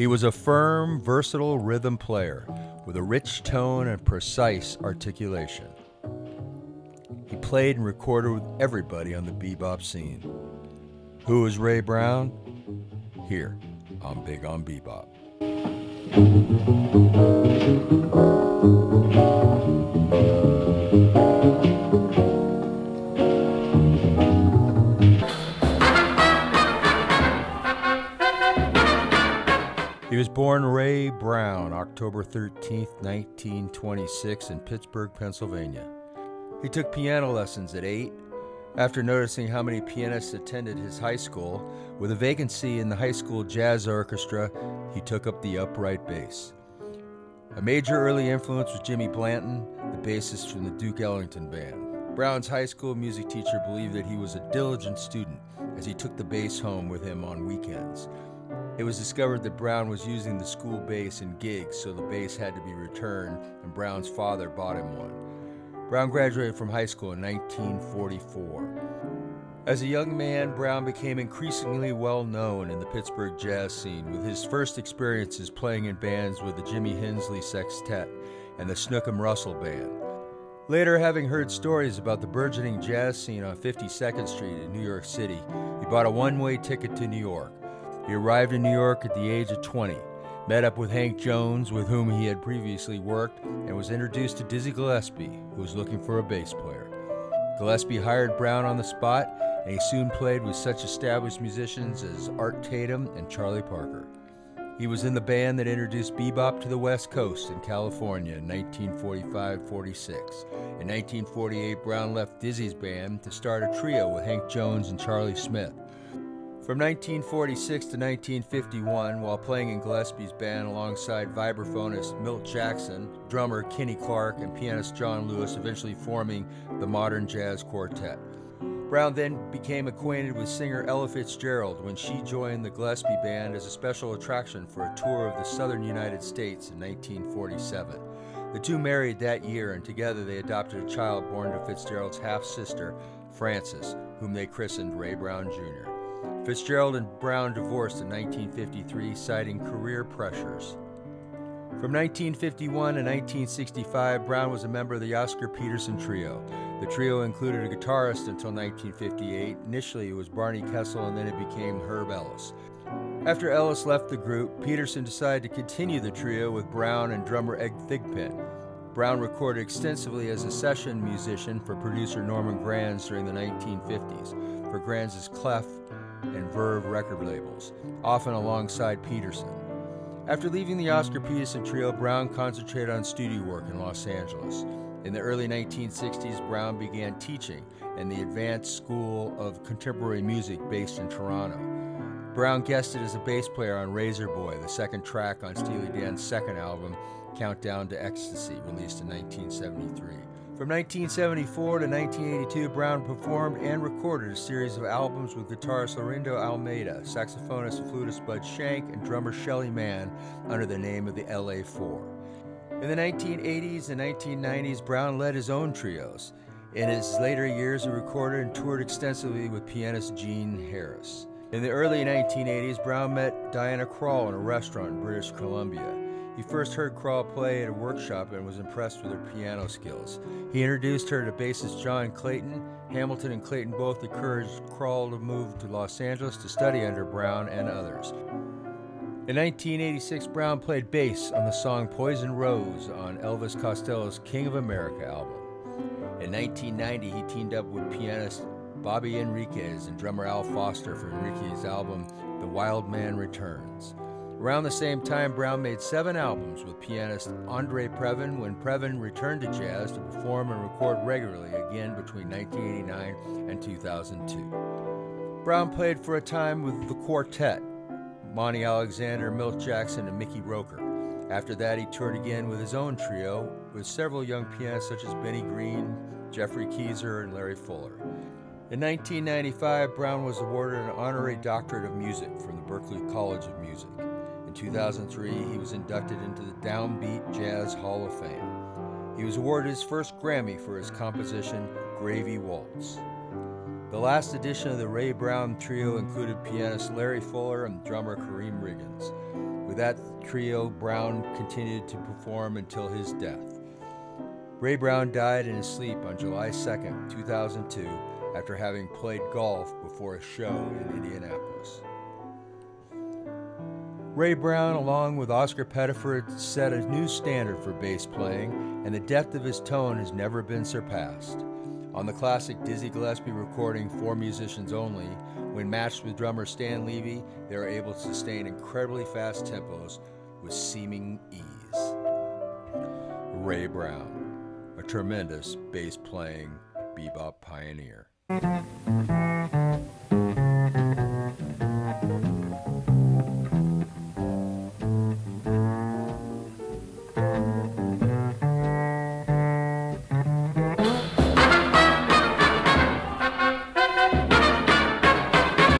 He was a firm, versatile rhythm player with a rich tone and precise articulation. He played and recorded with everybody on the bebop scene. Who is Ray Brown? Here on Big on Bebop. He was born Ray Brown, October 13th, 1926 in Pittsburgh, Pennsylvania. He took piano lessons at 8. After noticing how many pianists attended his high school, with a vacancy in the high school jazz orchestra, he took up the upright bass. A major early influence was Jimmy Blanton, the bassist from the Duke Ellington band. Brown's high school music teacher believed that he was a diligent student as he took the bass home with him on weekends. It was discovered that Brown was using the school bass in gigs, so the bass had to be returned, and Brown's father bought him one. Brown graduated from high school in 1944. As a young man, Brown became increasingly well known in the Pittsburgh jazz scene, with his first experiences playing in bands with the Jimmy Hensley Sextet and the Snookum Russell Band. Later, having heard stories about the burgeoning jazz scene on 52nd Street in New York City, he bought a one-way ticket to New York. He arrived in New York at the age of 20, met up with Hank Jones, with whom he had previously worked, and was introduced to Dizzy Gillespie, who was looking for a bass player. Gillespie hired Brown on the spot, and he soon played with such established musicians as Art Tatum and Charlie Parker. He was in the band that introduced bebop to the West Coast in California in 1945-46. In 1948, Brown left Dizzy's band to start a trio with Hank Jones and Charlie Smith. From 1946 to 1951, while playing in Gillespie's band alongside vibraphonist Milt Jackson, drummer Kenny Clark, and pianist John Lewis, eventually forming the Modern Jazz Quartet. Brown then became acquainted with singer Ella Fitzgerald when she joined the Gillespie band as a special attraction for a tour of the southern United States in 1947. The two married that year, and together they adopted a child born to Fitzgerald's half-sister, Frances, whom they christened Ray Brown Jr. Fitzgerald and Brown divorced in 1953, citing career pressures. From 1951 to 1965, Brown was a member of the Oscar Peterson Trio. The trio included a guitarist until 1958. Initially, it was Barney Kessel, and then it became Herb Ellis. After Ellis left the group, Peterson decided to continue the trio with Brown and drummer Ed Thigpen. Brown recorded extensively as a session musician for producer Norman Granz during the 1950s, for Granz's Clef and Verve record labels, often alongside Peterson. After leaving the Oscar Peterson Trio, Brown concentrated on studio work in Los Angeles. In the early 1960s, Brown began teaching in the Advanced School of Contemporary Music based in Toronto. Brown guested as a bass player on Razor Boy, the second track on Steely Dan's second album, Countdown to Ecstasy, released in 1973. From 1974 to 1982, Brown performed and recorded a series of albums with guitarist Lorindo Almeida, saxophonist and flutist Bud Shank, and drummer Shelly Manne under the name of the LA Four. In the 1980s and 1990s, Brown led his own trios. In his later years, he recorded and toured extensively with pianist Gene Harris. In the early 1980s, Brown met Diana Krall in a restaurant in British Columbia. He first heard Krall play at a workshop and was impressed with her piano skills. He introduced her to bassist John Clayton. Hamilton and Clayton both encouraged Krall to move to Los Angeles to study under Brown and others. In 1986, Brown played bass on the song Poison Rose on Elvis Costello's King of America album. In 1990, he teamed up with pianist Bobby Enriquez and drummer Al Foster for Enriquez's album The Wild Man Returns. Around the same time, Brown made 7 albums with pianist Andre Previn when Previn returned to jazz to perform and record regularly again between 1989 and 2002. Brown played for a time with the Quartet, Monty Alexander, Milt Jackson, and Mickey Roker. After that, he toured again with his own trio with several young pianists such as Benny Green, Jeffrey Keyser, and Larry Fuller. In 1995, Brown was awarded an honorary doctorate of music from the Berklee College of Music. In 2003, he was inducted into the Downbeat Jazz Hall of Fame. He was awarded his first Grammy for his composition, Gravy Waltz. The last edition of the Ray Brown Trio included pianist Larry Fuller and drummer Kareem Riggins. With that trio, Brown continued to perform until his death. Ray Brown died in his sleep on July 2nd, 2002, after having played golf before a show in Indianapolis. Ray Brown, along with Oscar Peterson, set a new standard for bass playing, and the depth of his tone has never been surpassed. On the classic Dizzy Gillespie recording, For Musicians Only, when matched with drummer Stan Levy, they are able to sustain incredibly fast tempos with seeming ease. Ray Brown, a tremendous bass-playing bebop pioneer.